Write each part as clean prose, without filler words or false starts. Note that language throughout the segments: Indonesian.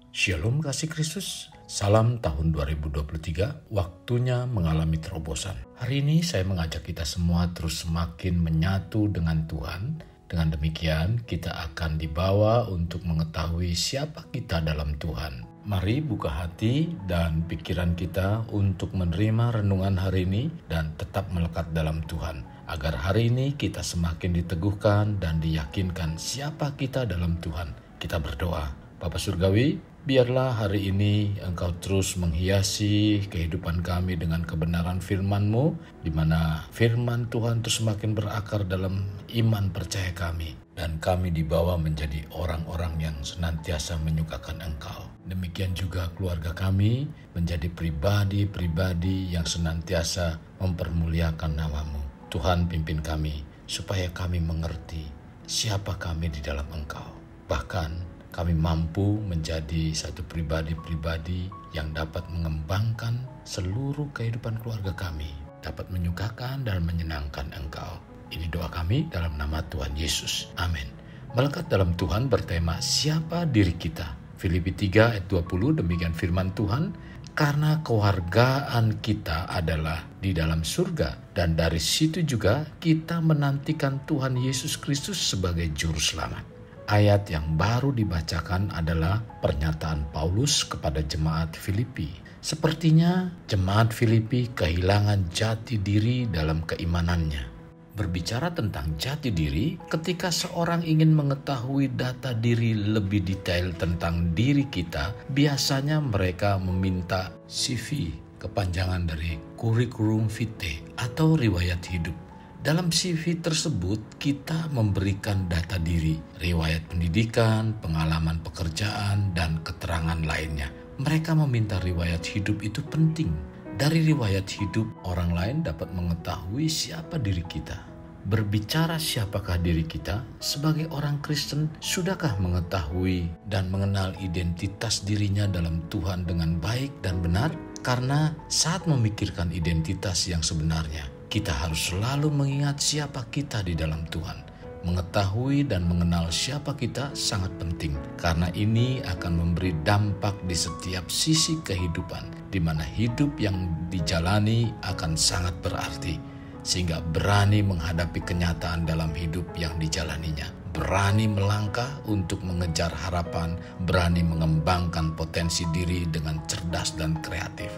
Shalom kasih Kristus, salam tahun 2023, waktunya mengalami terobosan. Hari ini saya mengajak kita semua terus semakin menyatu dengan Tuhan. Dengan demikian kita akan dibawa untuk mengetahui siapa kita dalam Tuhan. Mari buka hati dan pikiran kita untuk menerima renungan hari ini dan tetap melekat dalam Tuhan. Agar hari ini kita semakin diteguhkan dan diyakinkan siapa kita dalam Tuhan. Kita berdoa. Bapa Surgawi, biarlah hari ini Engkau terus menghiasi kehidupan kami dengan kebenaran firman-Mu, di mana firman Tuhan terus semakin berakar dalam iman percaya kami. Dan kami dibawa menjadi orang-orang yang senantiasa menyukakan Engkau. Demikian juga keluarga kami menjadi pribadi-pribadi yang senantiasa mempermuliakan nama-Mu. Tuhan pimpin kami supaya kami mengerti siapa kami di dalam Engkau. Bahkan kami mampu menjadi satu pribadi-pribadi yang dapat mengembangkan seluruh kehidupan keluarga kami, dapat menyukakan dan menyenangkan Engkau. Ini doa kami dalam nama Tuhan Yesus. Amin. Melekat dalam Tuhan bertema siapa diri kita. Filipi 3 ayat 20, demikian firman Tuhan. Karena kewargaan kita adalah di dalam surga, dan dari situ juga kita menantikan Tuhan Yesus Kristus sebagai juru selamat. Ayat yang baru dibacakan adalah pernyataan Paulus kepada jemaat Filipi. Sepertinya jemaat Filipi kehilangan jati diri dalam keimanannya. Berbicara tentang jati diri, ketika seorang ingin mengetahui data diri lebih detail tentang diri kita, biasanya mereka meminta CV, kepanjangan dari Curriculum Vitae atau riwayat hidup. Dalam CV tersebut, kita memberikan data diri, riwayat pendidikan, pengalaman pekerjaan, dan keterangan lainnya. Mereka meminta riwayat hidup itu penting. Dari riwayat hidup, orang lain dapat mengetahui siapa diri kita. Berbicara siapakah diri kita, sebagai orang Kristen, sudahkah mengetahui dan mengenal identitas dirinya dalam Tuhan dengan baik dan benar? Karena saat memikirkan identitas yang sebenarnya, kita harus selalu mengingat siapa kita di dalam Tuhan. Mengetahui dan mengenal siapa kita sangat penting, karena ini akan memberi dampak di setiap sisi kehidupan, di mana hidup yang dijalani akan sangat berarti, sehingga berani menghadapi kenyataan dalam hidup yang dijalaninya. Berani melangkah untuk mengejar harapan, berani mengembangkan potensi diri dengan cerdas dan kreatif.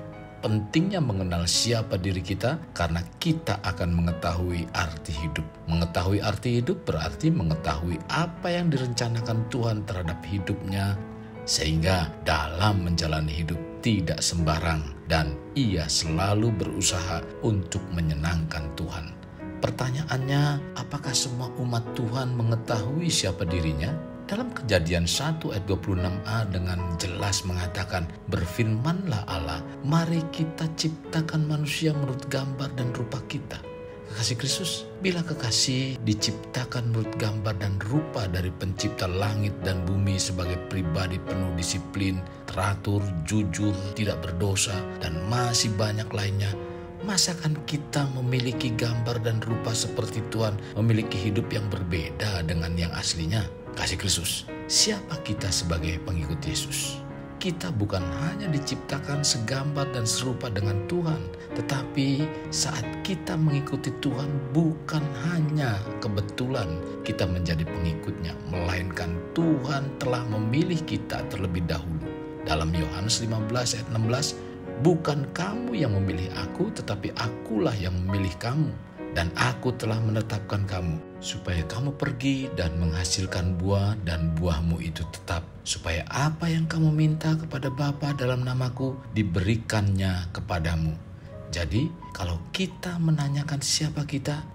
Pentingnya mengenal siapa diri kita karena kita akan mengetahui arti hidup. Mengetahui arti hidup berarti mengetahui apa yang direncanakan Tuhan terhadap hidupnya, sehingga dalam menjalani hidup tidak sembarang dan ia selalu berusaha untuk menyenangkan Tuhan. Pertanyaannya, apakah semua umat Tuhan mengetahui siapa dirinya? Dalam Kejadian 1 ayat 26a dengan jelas mengatakan, berfirmanlah Allah, mari kita ciptakan manusia menurut gambar dan rupa kita. Kekasih Kristus, bila kekasih diciptakan menurut gambar dan rupa dari pencipta langit dan bumi sebagai pribadi penuh disiplin, teratur, jujur, tidak berdosa, dan masih banyak lainnya, masakan kita memiliki gambar dan rupa seperti Tuhan, memiliki hidup yang berbeda dengan yang aslinya? Kasih Kristus, siapa kita sebagai pengikut Yesus? Kita bukan hanya diciptakan segambar dan serupa dengan Tuhan, tetapi saat kita mengikuti Tuhan bukan hanya kebetulan kita menjadi pengikutnya, melainkan Tuhan telah memilih kita terlebih dahulu. Dalam Yohanes 15 ayat 16, bukan kamu yang memilih aku, tetapi akulah yang memilih kamu. Dan aku telah menetapkan kamu, supaya kamu pergi dan menghasilkan buah, dan buahmu itu tetap, supaya apa yang kamu minta kepada Bapa dalam namaku, diberikannya kepadamu. Jadi, kalau kita menanyakan siapa kita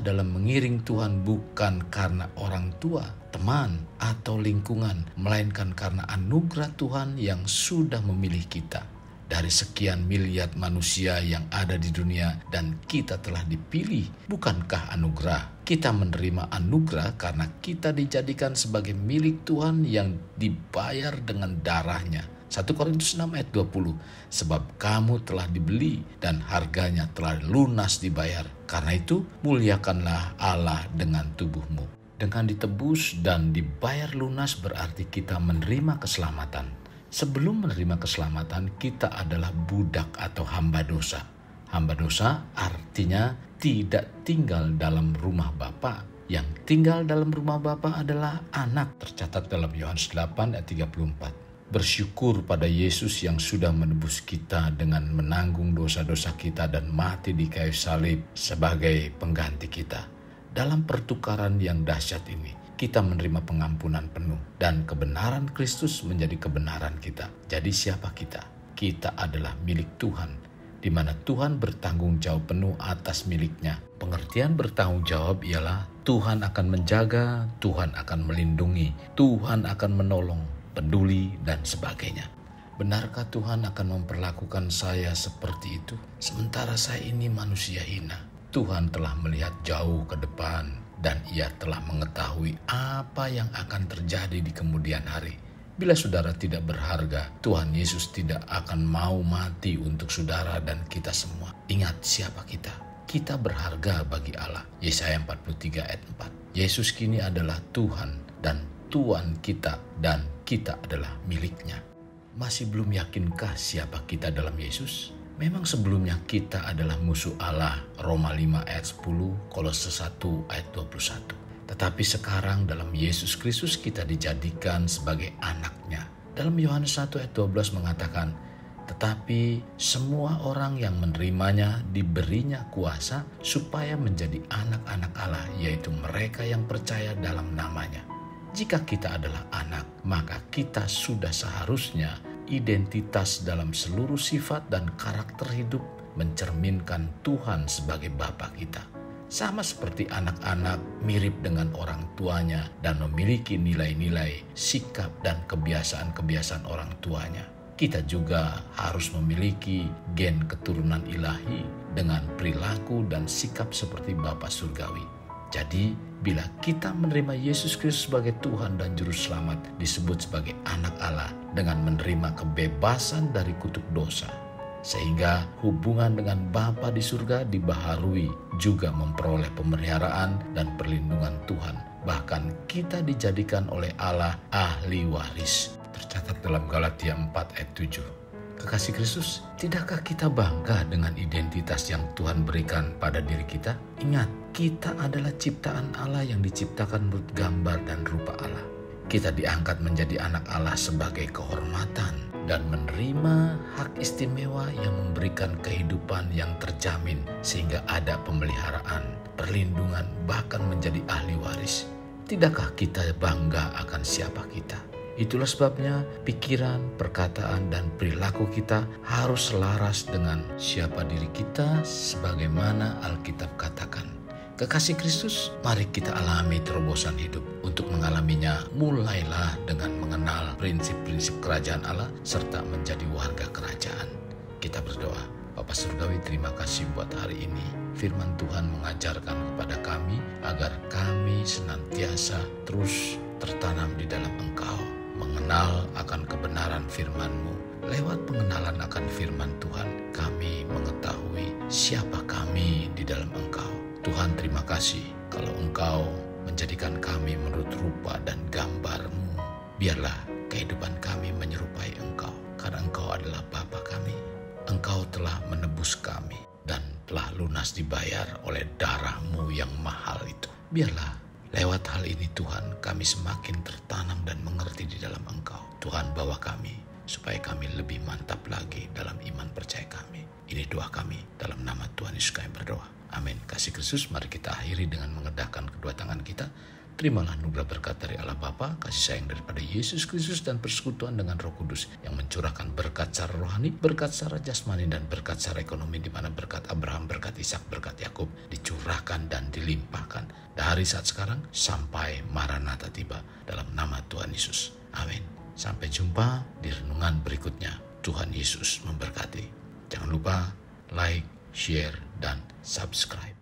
dalam mengiring Tuhan bukan karena orang tua, teman, atau lingkungan, melainkan karena anugerah Tuhan yang sudah memilih kita. Dari sekian miliar manusia yang ada di dunia dan kita telah dipilih, bukankah anugerah? Kita menerima anugerah karena kita dijadikan sebagai milik Tuhan yang dibayar dengan darahnya. 1 Korintus 6 ayat 20, sebab kamu telah dibeli dan harganya telah lunas dibayar. Karena itu muliakanlah Allah dengan tubuhmu. Dengan ditebus dan dibayar lunas berarti kita menerima keselamatan. Sebelum menerima keselamatan, kita adalah budak atau hamba dosa. Hamba dosa artinya tidak tinggal dalam rumah Bapa. Yang tinggal dalam rumah Bapa adalah anak, tercatat dalam Yohanes 8 ayat 34. Bersyukur pada Yesus yang sudah menebus kita dengan menanggung dosa-dosa kita dan mati di kayu salib sebagai pengganti kita. Dalam pertukaran yang dahsyat ini, kita menerima pengampunan penuh dan kebenaran Kristus menjadi kebenaran kita. Jadi siapa kita? Kita adalah milik Tuhan, di mana Tuhan bertanggung jawab penuh atas miliknya. Pengertian bertanggung jawab ialah Tuhan akan menjaga, Tuhan akan melindungi, Tuhan akan menolong, peduli, dan sebagainya. Benarkah Tuhan akan memperlakukan saya seperti itu? Sementara saya ini manusia hina. Tuhan telah melihat jauh ke depan dan Ia telah mengetahui apa yang akan terjadi di kemudian hari. Bila saudara tidak berharga, Tuhan Yesus tidak akan mau mati untuk saudara dan kita semua. Ingat siapa kita. Kita berharga bagi Allah. Yesaya 43 ayat 4. Yesus kini adalah Tuhan dan Tuhan kita dan kita adalah miliknya. Masih belum yakinkah siapa kita dalam Yesus? Memang sebelumnya kita adalah musuh Allah. Roma 5 ayat 10, Kolose 1 ayat 21. Tetapi sekarang dalam Yesus Kristus kita dijadikan sebagai anaknya. Dalam Yohanes 1 ayat 12 mengatakan, tetapi semua orang yang menerimanya diberinya kuasa supaya menjadi anak-anak Allah, yaitu mereka yang percaya dalam namanya. Jika kita adalah anak, maka kita sudah seharusnya identitas dalam seluruh sifat dan karakter hidup mencerminkan Tuhan sebagai Bapa kita. Sama seperti anak-anak mirip dengan orang tuanya dan memiliki nilai-nilai, sikap, dan kebiasaan-kebiasaan orang tuanya. Kita juga harus memiliki gen keturunan ilahi dengan perilaku dan sikap seperti Bapa Surgawi. Jadi, bila kita menerima Yesus Kristus sebagai Tuhan dan Juru Selamat, disebut sebagai anak Allah dengan menerima kebebasan dari kutuk dosa. Sehingga hubungan dengan Bapa di surga dibaharui, juga memperoleh pemeliharaan dan perlindungan Tuhan. Bahkan kita dijadikan oleh Allah ahli waris. Tercatat dalam Galatia 4 ayat 7. Kekasih Kristus, tidakkah kita bangga dengan identitas yang Tuhan berikan pada diri kita? Ingat, kita adalah ciptaan Allah yang diciptakan menurut gambar dan rupa Allah. Kita diangkat menjadi anak Allah sebagai kehormatan dan menerima hak istimewa yang memberikan kehidupan yang terjamin sehingga ada pemeliharaan, perlindungan, bahkan menjadi ahli waris. Tidakkah kita bangga akan siapa kita? Itulah sebabnya pikiran, perkataan, dan perilaku kita harus selaras dengan siapa diri kita sebagaimana Alkitab katakan. Kekasih Kristus, mari kita alami terobosan hidup. Untuk mengalaminya, mulailah dengan mengenal prinsip-prinsip kerajaan Allah serta menjadi warga kerajaan. Kita berdoa. Bapa Surgawi, terima kasih buat hari ini. Firman Tuhan mengajarkan kepada kami agar kami senantiasa terus tertanam di dalam Engkau, mengenal akan kebenaran firman-Mu. Lewat pengenalan akan firman Tuhan, kami mengetahui siapa kami di dalam Engkau. Tuhan, terima kasih kalau Engkau menjadikan kami menurut rupa dan gambar-Mu. Biarlah kehidupan kami menyerupai Engkau, karena Engkau adalah Bapa kami. Engkau telah menebus kami dan telah lunas dibayar oleh darah-Mu yang mahal itu. Biarlah lewat hal ini Tuhan, kami semakin tertanam dan mengerti di dalam Engkau. Tuhan, bawa kami supaya kami lebih mantap lagi dalam iman percaya kami. Ini doa kami dalam nama Tuhan Yesus kami berdoa. Amin. Kasih Kristus, mari kita akhiri dengan mengedahkan kedua tangan kita. Terimalah anugerah berkat dari Allah Bapa, kasih sayang daripada Yesus Kristus, dan persekutuan dengan Roh Kudus yang mencurahkan berkat secara rohani, berkat secara jasmani, dan berkat secara ekonomi, di mana berkat Abraham, berkat Ishak, berkat Yakub dicurahkan dan dilimpahkan dari saat sekarang sampai Maranatha tiba, dalam nama Tuhan Yesus. Amin. Sampai jumpa di renungan berikutnya. Tuhan Yesus memberkati. Jangan lupa like, share, dan subscribe.